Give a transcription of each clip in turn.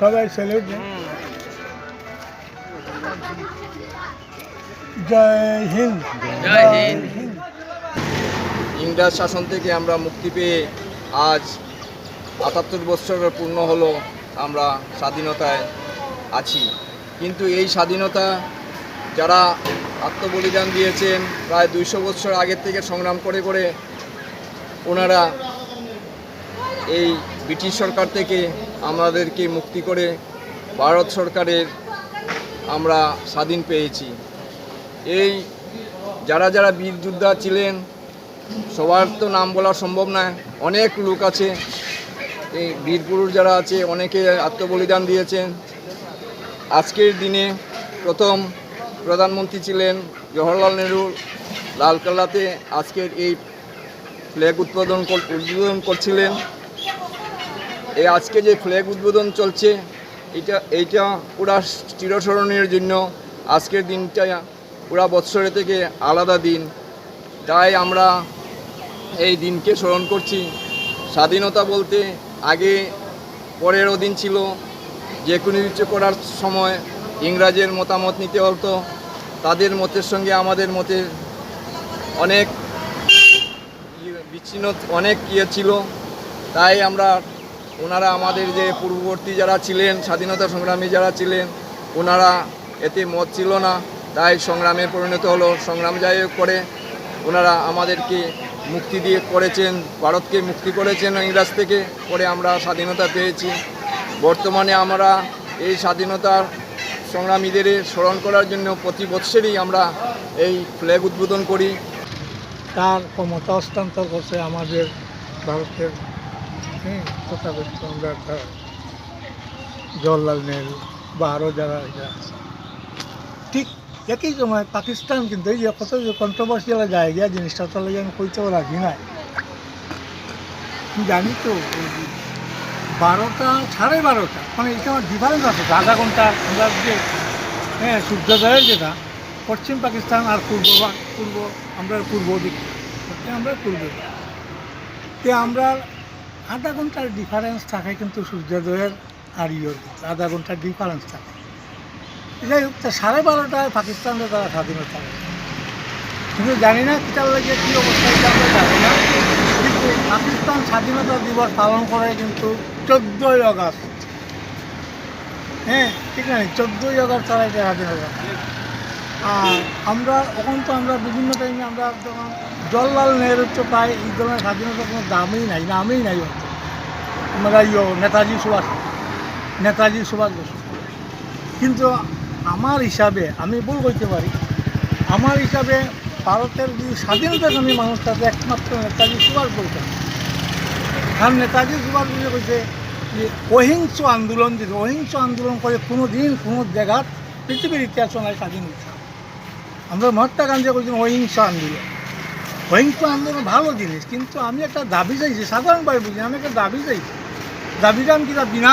সবাই স্যালুট দেন। জয় হিন্দ। জয় হিন্দ। ইংরেজ শাসন থেকে আমরা মুক্তি পেয়ে আজ ৭৮ বছর পূর্ণ হলো আমরা স্বাধীনতায় আছি। কিন্তু এই স্বাধীনতা যারা আত্মবলিদান দিয়েছেন প্রায় ২০০ বছর আগের থেকে সংগ্রাম করে করে ওনারা এই ব্রিটিশ সরকার থেকে আমাদেরকে মুক্তি করে ভারত সরকারের আমরা স্বাধীন পেয়েছি। এই যারা যারা বীর যোদ্ধা ছিলেন সবার তো নাম বলা সম্ভব না, অনেক লোক আছে। এই বীরপুরুষ যারা আছে অনেকে আত্মবলিদান দিয়েছেন। আজকের দিনে প্রথম প্রধানমন্ত্রী ছিলেন জওহরলাল নেহরু। লালকেল্লাতে আজকের এই ফ্ল্যাগ উদ্বোধন করছিলেন। এই আজকে যে ফ্ল্যাগ উদ্বোধন চলছে এইটা পুরা চিরস্মরণীয় জন্য আজকের দিনটা পুরা বৎসরের থেকে আলাদা দিন। তাই আমরা এই দিনকে স্মরণ করছি। স্বাধীনতা বলতে আগে পরের দিন ছিল, যে কোনো কিছু করার সময় ইংরাজের মতামত নিতে হতো। তাদের মতের সঙ্গে আমাদের মতের অনেক বিচ্ছিন্ন অনেক ছিল। তাই আমরা ওনারা আমাদের যে পূর্ববর্তী যারা ছিলেন স্বাধীনতা সংগ্রামী যারা ছিলেন ওনারা এতে মত ছিল না, তাই সংগ্রামে পরিণত হলো। সংগ্রাম যাই করে ওনারা আমাদেরকে মুক্তি দিয়ে করেছেন, ভারতকে মুক্তি করেছেন ইংরেজ থেকে, পরে আমরা স্বাধীনতা পেয়েছি। বর্তমানে আমরা এই স্বাধীনতার সংগ্রামীদের স্মরণ করার জন্য প্রতি বৎসরই আমরা এই ফ্ল্যাগ উদ্বোধন করি। তার ক্ষমতা হস্তান্তর করছে আমাদের ভারতের তথাকথিত আমরা জওহরলাল নেহরু বা আরও যারা আছে। ঠিক একই সময় পাকিস্তান কিন্তু এই যে কত যে কন্ট্রোভার্সিয়াল জায়গা জিনিসটা তো লাগে আমি কইতেও রাখি নাই। জানি তো 12টা 12:30 মানে এই সময় ডিফারেন্স আছে আধা ঘন্টা। আমরা যে সূর্যোদয়ের যেটা পশ্চিম পাকিস্তান আর পূর্ব আমরা পূর্ব দিক আমরা পূর্ব দিক আমরা আধা ঘন্টার ডিফারেন্স থাকে, কিন্তু সূর্যোদয়ের আর ইয়ের আধা ঘন্টার ডিফারেন্স থাকে। যাই হোক, 12:30টায় পাকিস্তানের তারা স্বাধীনতা, কিন্তু জানি না কিটার লাগে কী অবস্থায় আমরা জানি না। কিন্তু পাকিস্তান স্বাধীনতা দিবস পালন করে কিন্তু 14ই আগস্ট। ঠিক আছে, 14ই আগস্ট তারা এটা স্বাধীনতা। আর আমরা এখন তো আমরা বিভিন্ন টাইমে আমরা যখন জওহরলাল নেহরুর তো প্রায় এই ধরনের স্বাধীনতার কোনো দামই নাই, নামই নাই। আমরা নেতাজি সুভাষ বসু। কিন্তু আমার হিসাবে আমি ভুল করতে পারি, আমার হিসাবে ভারতের যে স্বাধীনতাকামী মানুষ তাতে একমাত্র নেতাজি সুভাষ বসু। কারণ নেতাজি সুভাষ বসু কইছে যে অহিংস আন্দোলন, যে অহিংস আন্দোলন করে কোনো দিন কোনো জায়গার পৃথিবীর ইতিহাস নাই স্বাধীন হচ্ছে। আমরা মহাত্মা গান্ধী কইছেন অহিংস আন্দোলন। অহিংস আন্দোলন ভালো জিনিস, কিন্তু আমি একটা দাবি চাইছি, সাধারণভাবে বুঝি আমি একটা দাবি চাইছি। দাবিটা আমি কিনা বিনা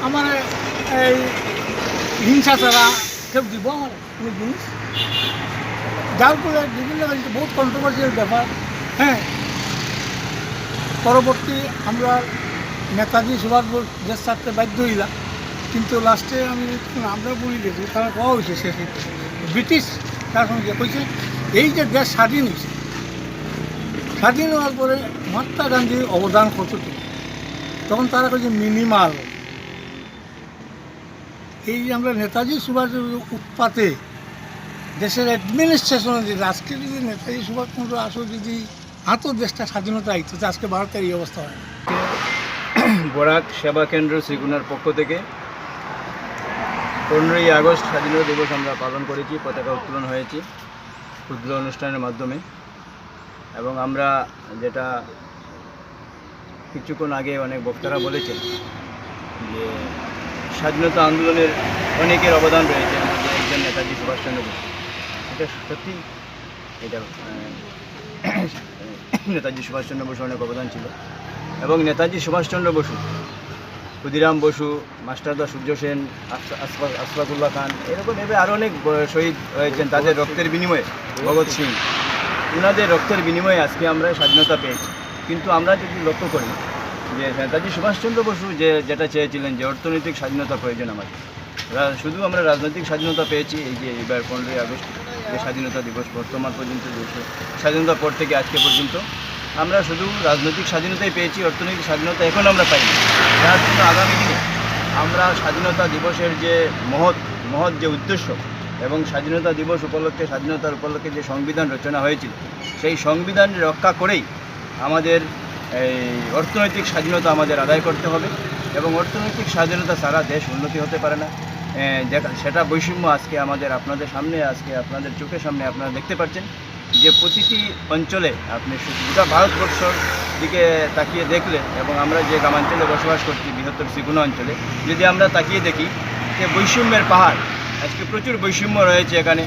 আমার এই হিংসা ছাড়া কেউ দিব আমার কোনো জিনিস, যার ফলে বিভিন্ন বহুত কন্ট্রোভার্সিয়াল ব্যাপার। পরবর্তী আমরা নেতাজি সুভাষ বোস দেশ ছাড়তে বাধ্য হইলাম, কিন্তু লাস্টে আমি আমরা বলি গেছি তারা কোয়া হয়েছে শেষে ব্রিটিশ শাসন যে কইছে এই যে দেশ স্বাধীন হয়েছে, স্বাধীন হওয়ার পরে মহাত্মা গান্ধীর অবদান কতটুকু, তখন তারা কইছে মিনিমাল। এই যে আমরা নেতাজি সুভাষের উৎপাতে দেশের অ্যাডমিনিস্ট্রেশনে যদি আজকে যদি নেতাজি সুভাষচন্দ্র আসো যদি আতো দেশটা স্বাধীনতা আইতো, আজকে ভারতের এই অবস্থা হয়। বরাক সেবা কেন্দ্র শ্রীগুনার পক্ষ থেকে 15ই আগস্ট স্বাধীনতা দিবস আমরা পালন করেছি, পতাকা উত্তোলন হয়েছে ক্ষুদ্র অনুষ্ঠানের মাধ্যমে। এবং আমরা যেটা কিছুক্ষণ আগে অনেক বক্তারা বলেছেন যে স্বাধীনতা আন্দোলনের অনেকের অবদান রয়েছে, আমাদের একজন নেতাজি সুভাষচন্দ্র বসু। এটা সত্যি, এটা নেতাজি সুভাষচন্দ্র বসু অনেক অবদান ছিল। এবং নেতাজি সুভাষচন্দ্র বসু ক্ষুদিরাম বসু, মাস্টারদা সূর্য সেন, আশফাকুল্লাহ খান, এরকম এভাবে আরও অনেক শহীদ হয়েছেন তাদের রক্তের বিনিময়ে। ভগৎ সিং, ওনাদের রক্তের বিনিময়ে আজকে আমরা স্বাধীনতা পেয়েছি। কিন্তু আমরা যদি লক্ষ্য করি যে নেতাজি সুভাষচন্দ্র বসু যেটা চেয়েছিলেন যে অর্থনৈতিক স্বাধীনতা প্রয়োজন আমাদের, শুধু আমরা রাজনৈতিক স্বাধীনতা পেয়েছি। এই যে এবার 15ই আগস্ট যে স্বাধীনতা দিবস বর্তমান পর্যন্ত যে স্বাধীনতার পর থেকে আজকে পর্যন্ত আমরা শুধু রাজনৈতিক স্বাধীনতাই পেয়েছি, অর্থনৈতিক স্বাধীনতা এখনও আমরা পাইনি। যার জন্য আগামী দিনে আমরা স্বাধীনতা দিবসের যে মহৎ যে উদ্দেশ্য এবং স্বাধীনতা দিবস উপলক্ষে, স্বাধীনতার উপলক্ষে যে সংবিধান রচনা হয়েছিল, সেই সংবিধান রক্ষা করেই আমাদের এই অর্থনৈতিক স্বাধীনতা আমাদের আদায় করতে হবে। এবং অর্থনৈতিক স্বাধীনতা ছাড়া দেশ উন্নতি হতে পারে না। সেটা বৈষম্য আজকে আমাদের আপনাদের সামনে, আজকে আপনাদের চোখের সামনে আপনারা দেখতে পাচ্ছেন যে প্রতিটি অঞ্চলে আপনি গোটা ভারতবর্ষর দিকে তাকিয়ে দেখলে, এবং আমরা যে গ্রামাঞ্চলে বসবাস করছি বৃহত্তর শ্রীগুনা অঞ্চলে, যদি আমরা তাকিয়ে দেখি যে বৈষম্যের পাহাড়, আজকে প্রচুর বৈষম্য রয়েছে এখানে।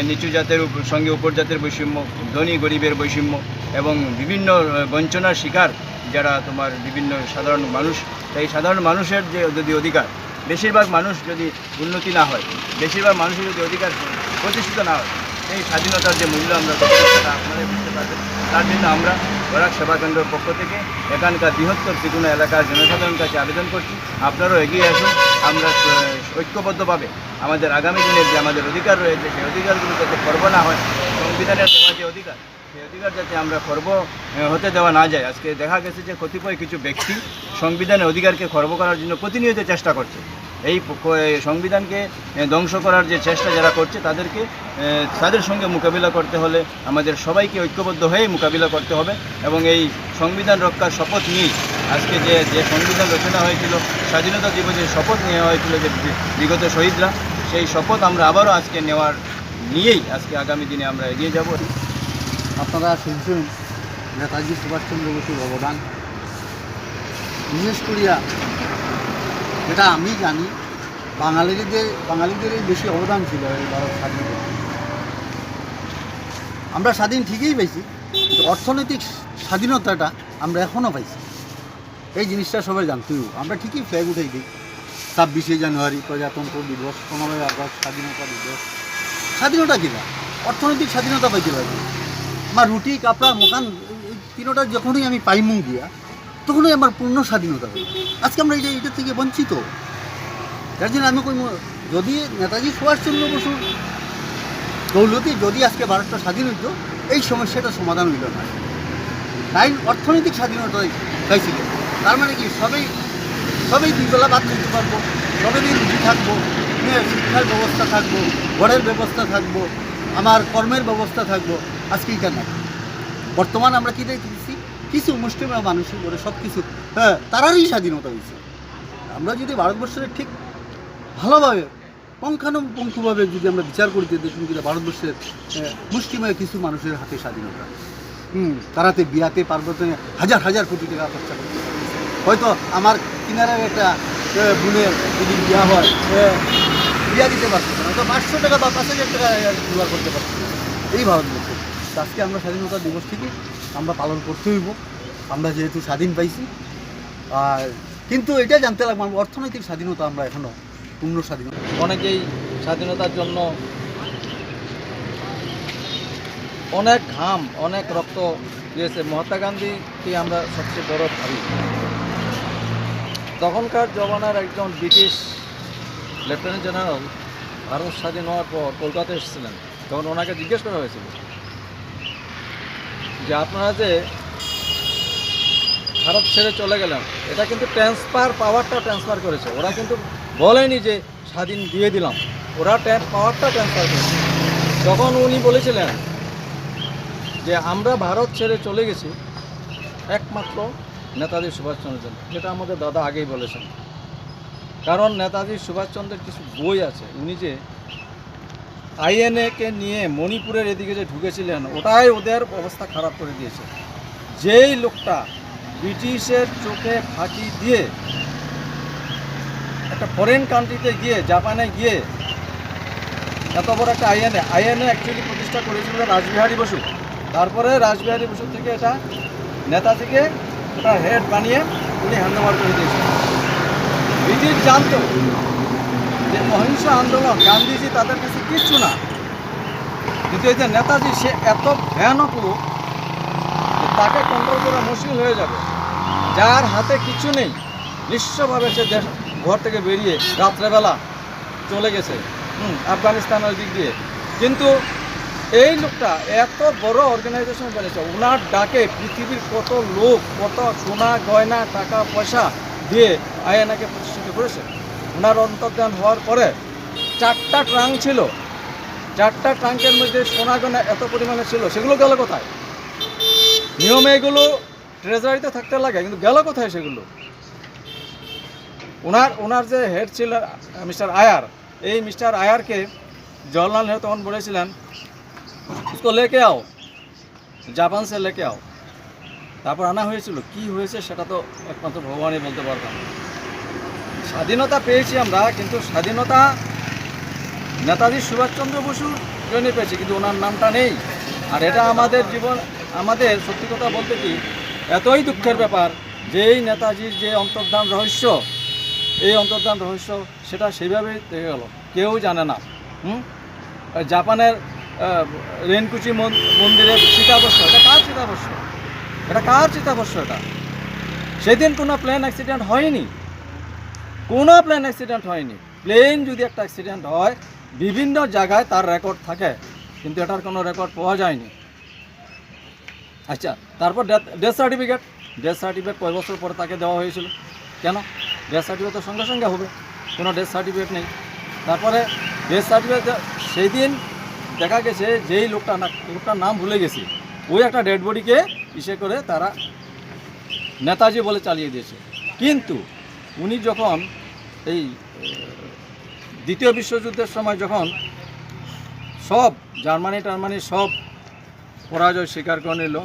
নিচু জাতের সঙ্গে উপর জাতের বৈষম্য, ধনী গরিবের বৈষম্য, এবং বিভিন্ন বঞ্চনার শিকার যারা তোমার বিভিন্ন সাধারণ মানুষ। তাই সাধারণ মানুষের যে যদি অধিকার, বেশিরভাগ মানুষ যদি উন্নতি না হয়, বেশিরভাগ মানুষের যদি অধিকার প্রতিষ্ঠিত না হয়, এই স্বাধীনতার যে মূল্য আমরা সেটা আপনারাই বুঝতে পারবেন। তার জন্য আমরা বরাক সেবা কেন্দ্রের পক্ষ থেকে এখানকার বৃহত্তর ত্রিগুণা এলাকার জনসাধারণের কাছে আবেদন করছি, আপনারাও এগিয়ে আসুন। আমরা ঐক্যবদ্ধভাবে আমাদের আগামী দিনের যে আমাদের অধিকার রয়েছে, সেই অধিকারগুলো যাতে খর্ব না হয়, সংবিধানের দেওয়া যে অধিকার, সেই অধিকার যাতে আমরা খর্ব হতে দেওয়া না যায়। আজকে দেখা গেছে যে কতিপয় কিছু ব্যক্তি সংবিধানের অধিকারকে খর্ব করার জন্য প্রতিনিয়ত চেষ্টা করছে। এই সংবিধানকে ধ্বংস করার যে চেষ্টা যারা করছে তাদের সঙ্গে মোকাবিলা করতে হলে আমাদের সবাইকে ঐক্যবদ্ধ হয়ে মোকাবিলা করতে হবে। এবং এই সংবিধান রক্ষার শপথ নিয়েই আজকে যে সংবিধান রচনা হয়েছিল, স্বাধীনতা দিবসের শপথ নেওয়া হয়েছিল যে বিগত শহীদরা, সেই শপথ আমরা আবারও আজকে নিয়েই আজকে আগামী দিনে আমরা এগিয়ে যাব। আপনারা শুনছেন নেতাজি সুভাষচন্দ্র বসুর অবদান। বিশেষ করিয়া যেটা আমি জানি, বাঙালিদেরই বেশি অবদান ছিল এই ভারত স্বাধীন। আমরা স্বাধীন ঠিকই পেয়েছি, কিন্তু অর্থনৈতিক স্বাধীনতাটা আমরা এখনও পাইছি। এই জিনিসটা সবাই জানতেই। আমরা ঠিকই ফ্ল্যাগ উঠাই দিই 26শে জানুয়ারি প্রজাতন্ত্র দিবস, 15ই আগস্ট স্বাধীনতা দিবস। স্বাধীনতা কিনা অর্থনৈতিক স্বাধীনতা পাইতে পারি। আমার রুটি কাপড়া মকান এই তিনোটা যখনই আমি পাইমু গিয়া, তখনই আমার পূর্ণ স্বাধীনতা হই। আজকে আমরা এটা থেকে বঞ্চিত। যার জন্য আমি কই, যদি নেতাজি সুভাষচন্দ্র বসুর দৌলতে যদি আজকে ভারতটা স্বাধীন হইতো, এই সমস্যাটা সমাধান হইল না। তাই অর্থনৈতিক স্বাধীনতা পাইছিল। তার মানে কি সবাই দুবেলা ভাত খেতে পারবো, সবেদিন রুটি থাকবো, শিক্ষার ব্যবস্থা থাকবো, ঘরের ব্যবস্থা থাকবো, আমার কর্মের ব্যবস্থা থাকবো। আজকে এটা না। বর্তমান আমরা কী দেখছি, কিছু মুসলিম মানুষের করে সব কিছু তারারই স্বাধীনতা হয়েছে। আমরা যদি ভারতবর্ষের ঠিক ভালোভাবে পুঙ্খানুপুঙ্খভাবে যদি আমরা বিচার করিতে দেখুন, কিন্তু ভারতবর্ষের মুসলিমের কিছু মানুষের হাতে স্বাধীনতা। তারাতে বিয়াতে পার্বতনে হাজার কোটি টাকা খরচা করতে পারে। হয়তো আমার কিনারায় একটা বোনের যদি বিয়া হয়, বিয়া দিতে পারছে না, হয়তো 500 টাকা বা 5000 টাকা জোগাড় করতে পারছে না এই ভারতবর্ষে। আজকে আমরা স্বাধীনতা দিবস থেকে আমরা পালন করতে হইব, আমরা যেহেতু স্বাধীন পাইছি। আর কিন্তু এটা জানতে লাগবে, অর্থনৈতিক স্বাধীনতা আমরা এখনও পূর্ণ স্বাধীনতা। অনেকেই স্বাধীনতার জন্য অনেক ঘাম, অনেক রক্ত দিয়েছে। মহাত্মা গান্ধীকে আমরা সবচেয়ে বড় ভাবি। তখনকার জমানার একজন ব্রিটিশ লেফটেন্যান্ট জেনারেল ভারত স্বাধীন হওয়ার পর কলকাতায় এসেছিলেন। তখন ওনাকে জিজ্ঞেস করা হয়েছিল যে আপনারা যে ভারত ছেড়ে চলে গেলেন, এটা কিন্তু পাওয়ারটা ট্রান্সফার করেছে। ওরা কিন্তু বলেনি যে স্বাধীন দিয়ে দিলাম, ওরা পাওয়ারটা ট্রান্সফার করেছে। তখন উনি বলেছিলেন যে আমরা ভারত ছেড়ে চলে গেছি একমাত্র নেতাজি সুভাষচন্দ্রের জন্য, যেটা আমাদের দাদা আগেই বলেছেন। কারণ নেতাজি সুভাষচন্দ্রের কিছু বই আছে, উনি যে আইএনএকে নিয়ে মণিপুরের এদিকে যে ঢুকেছিলেন, ওটাই ওদের অবস্থা খারাপ করে দিয়েছে। যেই লোকটা ব্রিটিশের চোখে ফাঁকি দিয়ে একটা ফরেন কান্ট্রিতে গিয়ে, জাপানে গিয়ে এত বড় একটা আইএনএ অ্যাকচুয়ালি প্রতিষ্ঠা করেছিল রাসবিহারী বসু। তারপরে রাসবিহারী বসু থেকে এটা নেতাজিকে ওটা হেড বানিয়ে উনি হ্যান্ড ওভার করে দিয়েছেন। ব্রিটিশ জানতো যে অহিংস আন্দোলন গান্ধীজি তাদের কাছে কিচ্ছু না, কিন্তু এই যে নেতাজি সে এত ভয়ানক লোক যে তাকে কন্ট্রোল করা মুশকিল হয়ে যাবে, যার হাতে কিছু নেই, নিঃস্বভাবে সে দেশ ঘর থেকে বেরিয়ে রাত্রেবেলা চলে গেছে আফগানিস্তানের দিক দিয়ে। কিন্তু এই লোকটা এত বড় অর্গানাইজেশন বানিয়েছে, ওনার ডাকে পৃথিবীর কত লোক কত সোনা গয়না টাকা পয়সা দিয়ে আইএনএকে প্রতিষ্ঠিত করেছে। ওনার অন্তর্ধান হওয়ার পরে 4টা ট্রাঙ্ক ছিল, 4টা ট্রাঙ্কের মধ্যে সোনা গয়না এত পরিমাণে ছিল, সেগুলো গেল কোথায়? নিয়মে এগুলো ট্রেজারিতে থাকতে লাগে, কিন্তু গেল কোথায় সেগুলো? ওনার যে হেড ছিল মিস্টার আয়ার, এই মিস্টার আয়ারকে জওয়াহরলাল নেহরু তখন বলেছিলেন उसको लेके आओ, জাপান সে লেকে আও। তারপর আনা হয়েছিল, কি হয়েছে সেটা তো একমাত্র ভগবানই বলতে পারতাম। স্বাধীনতা পেয়েছি আমরা, কিন্তু স্বাধীনতা নেতাজি সুভাষচন্দ্র বসুর জন্য পেয়েছি, কিন্তু ওনার নামটা নেই। আর এটা আমাদের জীবন, আমাদের সত্যি কথা বলতে কি এতই দুঃখের ব্যাপার যে এই নেতাজির যে অন্তর্ধান রহস্য, এই অন্তর্ধান রহস্য সেটা সেইভাবেই থেকে গেল, কেউ জানে না। জাপানের রেনকুচি মন্দিরের চিতাভস্য, এটা কার চিতাভস্য? এটা কার চিতাভস্য? এটা সেদিন কোনো প্লেন অ্যাক্সিডেন্ট হয়নি, কোনো প্লেন অ্যাক্সিডেন্ট হয়নি। প্লেন যদি একটা অ্যাক্সিডেন্ট হয় বিভিন্ন জায়গায় তার রেকর্ড থাকে, কিন্তু এটার কোনো রেকর্ড পাওয়া যায়নি। আচ্ছা, তারপর ডেথ সার্টিফিকেট কয় বছর পরে তাকে দেওয়া হয়েছিল? কেন? ডেথ সার্টিফিকেট তো সঙ্গে সঙ্গে হবে, কোনো ডেথ সার্টিফিকেট নেই। তারপরে ডেথ সার্টিফিকেট সেই দিন দেখা গেছে যেই লোকটার নাম ভুলে গেছি, ওই একটা ডেড বডিকে ইসে করে তারা নেতাজি বলে চালিয়ে দিয়েছে। কিন্তু উনি যখন এই দ্বিতীয় বিশ্বযুদ্ধের সময় যখন সব জার্মানি সব পরাজয় স্বীকার করে নিল,